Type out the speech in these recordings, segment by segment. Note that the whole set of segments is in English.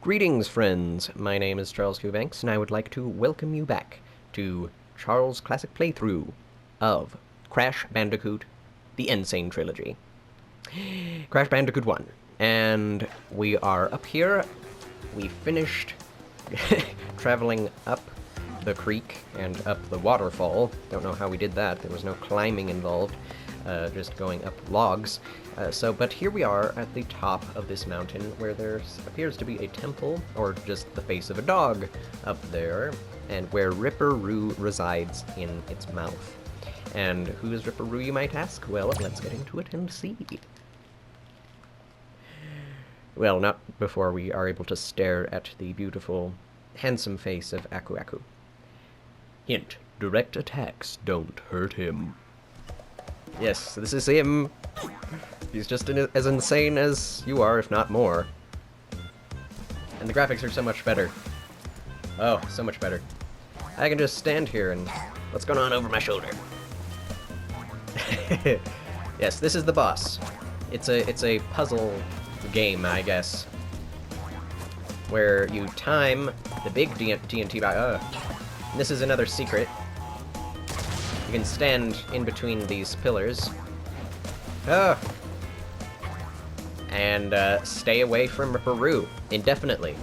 Greetings, friends. My name is Charles Kubanks, and I would like to welcome you back to Charles' classic playthrough of Crash Bandicoot, the Sane Trilogy. Crash Bandicoot 1. And we are up here. We finished traveling up the creek and up the waterfall. Don't know how we did that. There was no climbing involved, just going up logs. But here we are at the top of this mountain where there appears to be a temple, or just the face of a dog up there, and where Ripper Roo resides in its mouth. And who is Ripper Roo, you might ask? Well, let's get into it and see. Well, not before we are able to stare at the beautiful, handsome face of Aku Aku. Hint, direct attacks don't hurt him. Yes, this is him. He's just as insane as you are, if not more. And the graphics are so much better. Oh, so much better. I can just stand here and... What's going on over my shoulder? Yes, this is the boss. It's a puzzle game, I guess, where you time the big TNT by... This is another secret. You can stand in between these pillars. And stay away from Ripper Roo indefinitely,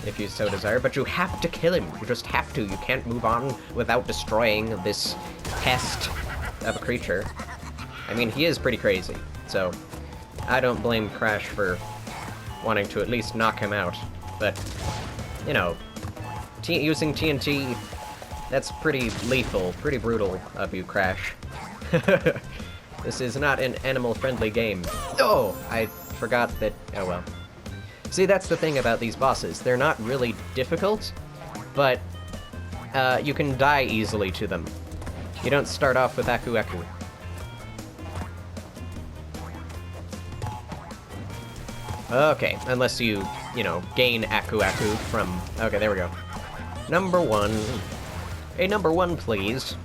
if you so desire. But you have to kill him. You just have to. You can't move on without destroying this pest of a creature. I mean, he is pretty crazy, so I don't blame Crash for wanting to at least knock him out. But, you know, using TNT, that's pretty lethal, pretty brutal of you, Crash. This is not an animal-friendly game. Oh! I forgot that... Oh well. See, that's the thing about these bosses. They're not really difficult, but you can die easily to them. You don't start off with Aku Aku. Okay, unless you know, gain Aku Aku from... Okay, there we go. Number one. A number one, please.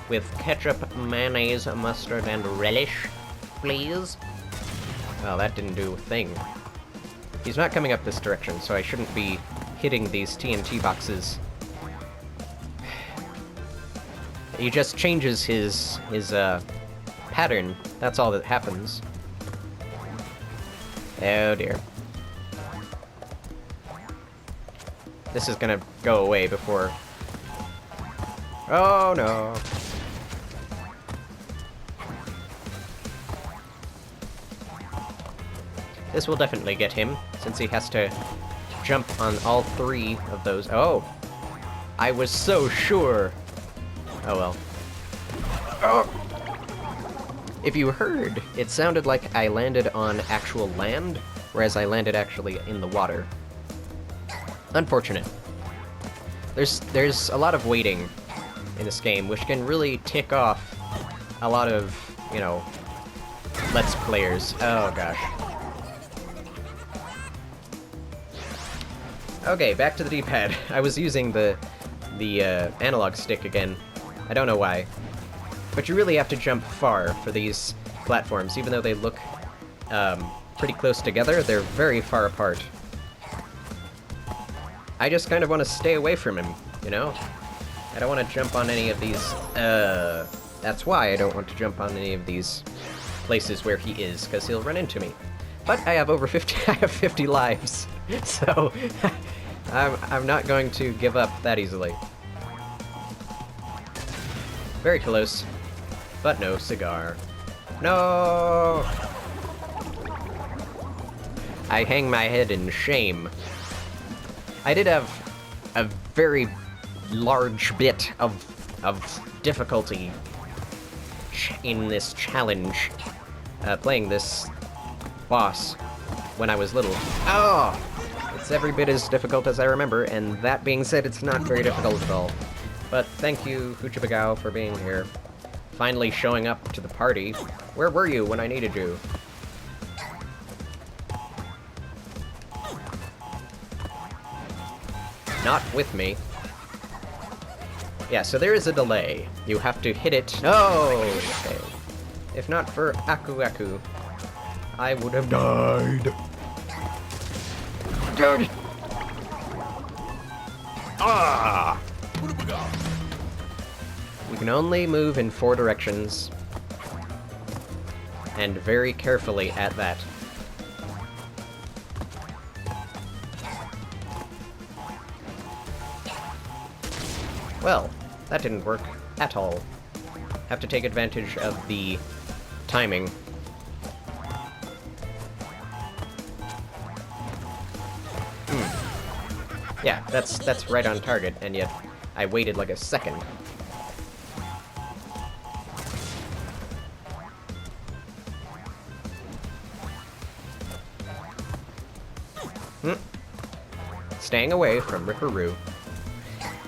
With ketchup, mayonnaise, mustard, and relish, please. Well, that didn't do a thing. He's not coming up this direction, so I shouldn't be hitting these TNT boxes. He just changes his pattern. That's all that happens. Oh dear. This is gonna go away before... Oh no. This will definitely get him, since he has to jump on all three of those. Oh! I was so sure! Oh well. Oh. If you heard, it sounded like I landed on actual land, whereas I landed actually in the water. Unfortunate. There's a lot of waiting in this game, which can really tick off a lot of, you know, Let's Players. Oh gosh. Okay, back to the D-pad. I was using the analog stick again. I don't know why. But you really have to jump far for these platforms. Even though they look pretty close together, they're very far apart. I just kind of want to stay away from him, you know? I don't want to jump on any of these... That's why I don't want to jump on any of these places where he is, because he'll run into me. But I have over 50... I have 50 lives, so... I'm not going to give up that easily. Very close, but no cigar. No! I hang my head in shame. I did have a very large bit of difficulty in this challenge, playing this boss when I was little. Oh! It's every bit as difficult as I remember, and that being said, it's not very difficult at all. But thank you, Huchibagao, for being here. Finally showing up to the party. Where were you when I needed you? Not with me. Yeah, so there is a delay. You have to hit it. Oh! Okay. If not for Aku Aku, I would have died. dude! Ah! You can only move in 4 directions. And very carefully at that. Well, that didn't work at all. Have to take advantage of the timing. Yeah, that's right on target, and yet I waited like a second. Staying away from Ripper Roo.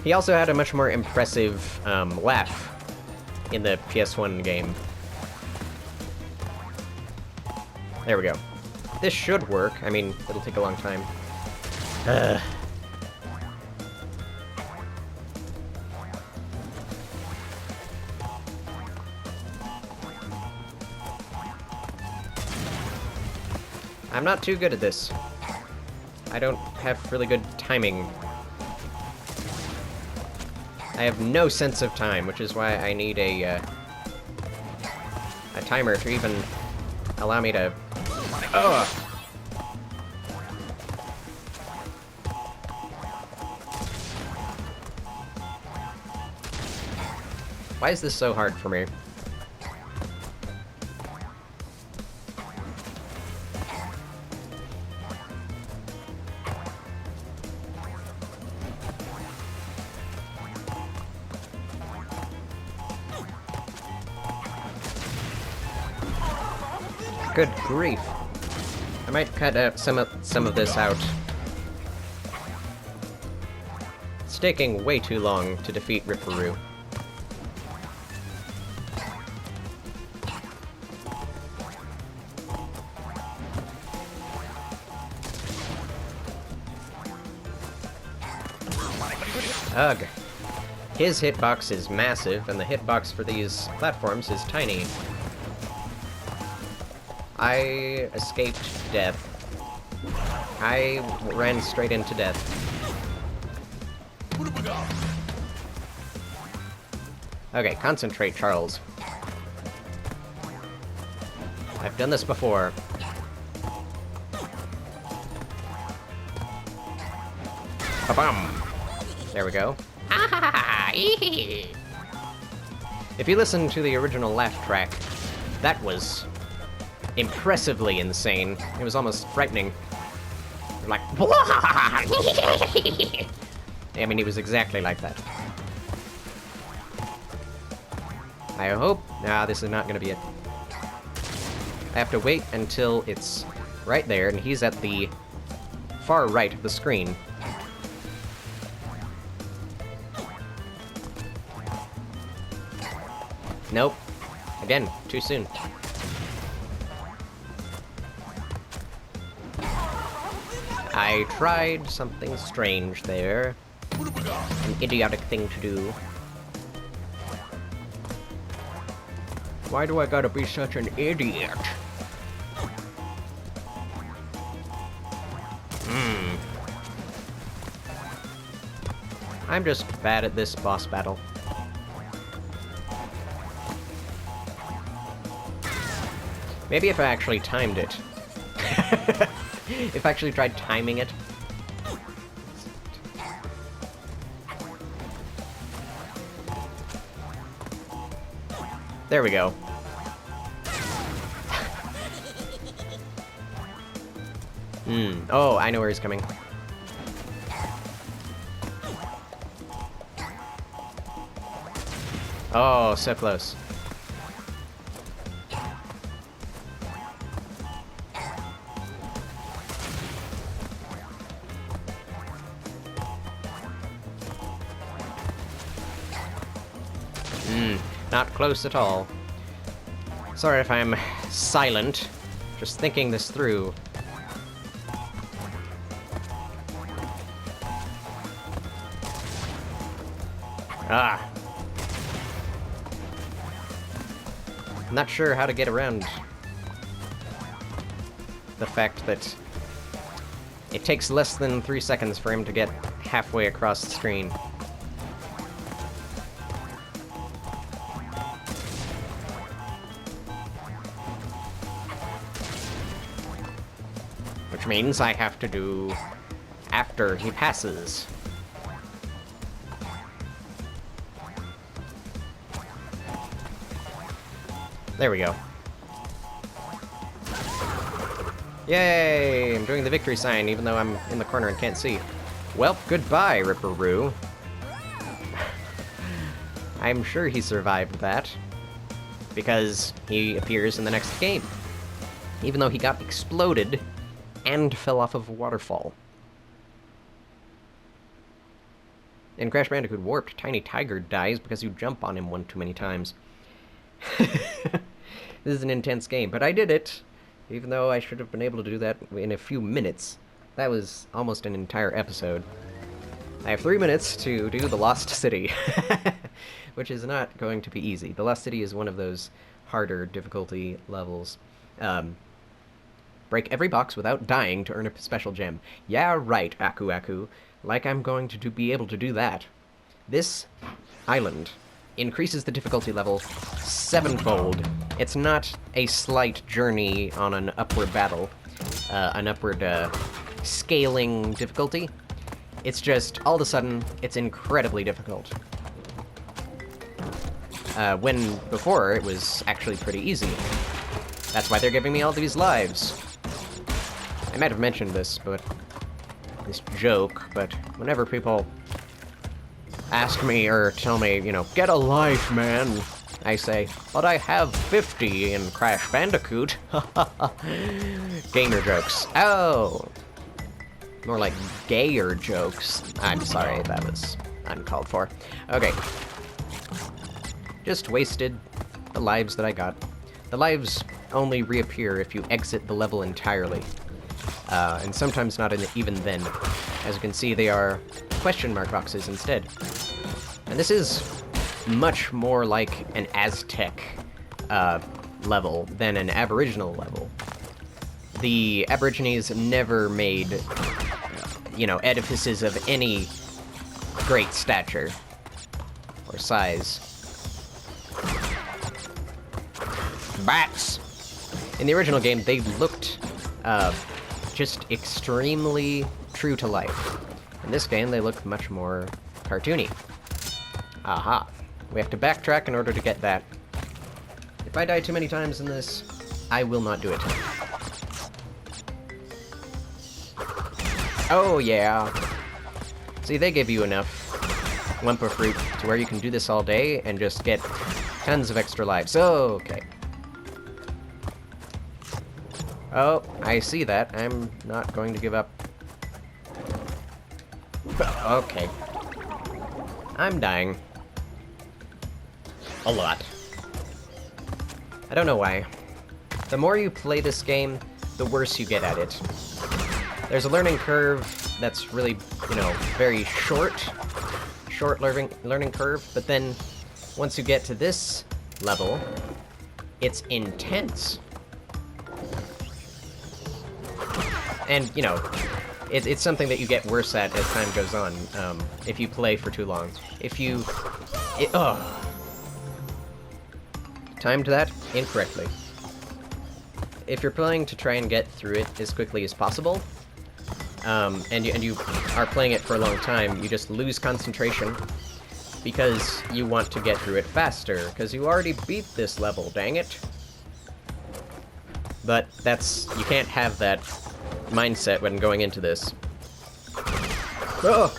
He also had a much more impressive laugh in the PS1 game. There we go. This should work. I mean, it'll take a long time. I'm not too good at this. I don't have really good timing. I have no sense of time, which is why I need a timer to even allow me to... Ugh! Why is this so hard for me? Good grief. I might cut out some of this out. It's taking way too long to defeat Ripper Roo. Ugh. His hitbox is massive, and the hitbox for these platforms is tiny. I escaped death. I ran straight into death. Okay, concentrate, Charles. I've done this before. Ba-bum! There we go. If you listen to the original laugh track, that was impressively insane. It was almost frightening. Like, I mean, he was exactly like that. I hope... Nah, this is not gonna be it. I have to wait until it's right there, and he's at the far right of the screen. Nope. Again, too soon. I tried something strange there. An idiotic thing to do. Why do I gotta be such an idiot? I'm just bad at this boss battle. Maybe if I actually timed it. If I actually tried timing it. There we go. Oh, I know where he's coming. Oh, so close. Not close at all. Sorry if I'm silent. Just thinking this through. Ah. I'm not sure how to get around the fact that It takes less than 3 seconds for him to get halfway across the screen. Which means I have to do after he passes. There we go. Yay! I'm doing the victory sign, even though I'm in the corner and can't see. Well, goodbye, Ripper Roo. I'm sure he survived that, because he appears in the next game, even though he got exploded and fell off of a waterfall. In Crash Bandicoot Warped, Tiny Tiger dies because you jump on him one too many times. This is an intense game, but I did it, even though I should have been able to do that in a few minutes. That was almost an entire episode. I have 3 minutes to do the Lost City, which is not going to be easy. The Lost City is one of those harder difficulty levels. Break every box without dying to earn a special gem. Yeah, right, Aku Aku. Like I'm going to be able to do that. This island increases the difficulty level 7-fold. It's not a slight journey on an upward battle, an upward scaling difficulty. It's just, all of a sudden, it's incredibly difficult. When before, it was actually pretty easy. That's why they're giving me all these lives. I might have mentioned this joke, but whenever people ask me or tell me, you know, get a life, man, I say, but I have 50 in Crash Bandicoot. Gamer jokes. Oh! More like gayer jokes. I'm sorry, that was uncalled for. Okay. Just wasted the lives that I got. The lives only reappear if you exit the level entirely. And sometimes not even then. As you can see, they are question mark boxes instead. And this is much more like an Aztec level than an Aboriginal level. The Aborigines never made, you know, edifices of any great stature or size. Bats! In the original game, they looked just extremely true to life. In this game, they look much more cartoony. Aha. We have to backtrack in order to get that. If I die too many times in this, I will not do it. Oh, yeah. See, they give you enough Wumpa Fruit to where you can do this all day and just get tons of extra lives. Okay. Oh, I see that. I'm not going to give up. Okay. I'm dying. A lot. I don't know why. The more you play this game, the worse you get at it. There's a learning curve that's really, you know, very short learning curve, but then once you get to this level, it's intense. And, you know, it's something that you get worse at as time goes on, if you play for too long. If you... timed that incorrectly. If you're playing to try and get through it as quickly as possible, and you are playing it for a long time, you just lose concentration because you want to get through it faster, because you already beat this level, dang it. But you can't have that mindset when going into this. Oh!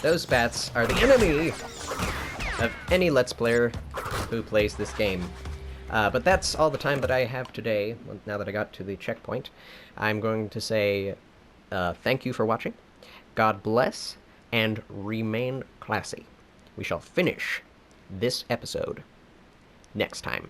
Those bats are the enemy of any Let's Player who plays this game. But that's all the time that I have today, now that I got to the checkpoint. I'm going to say thank you for watching, God bless, and remain classy. We shall finish this episode next time.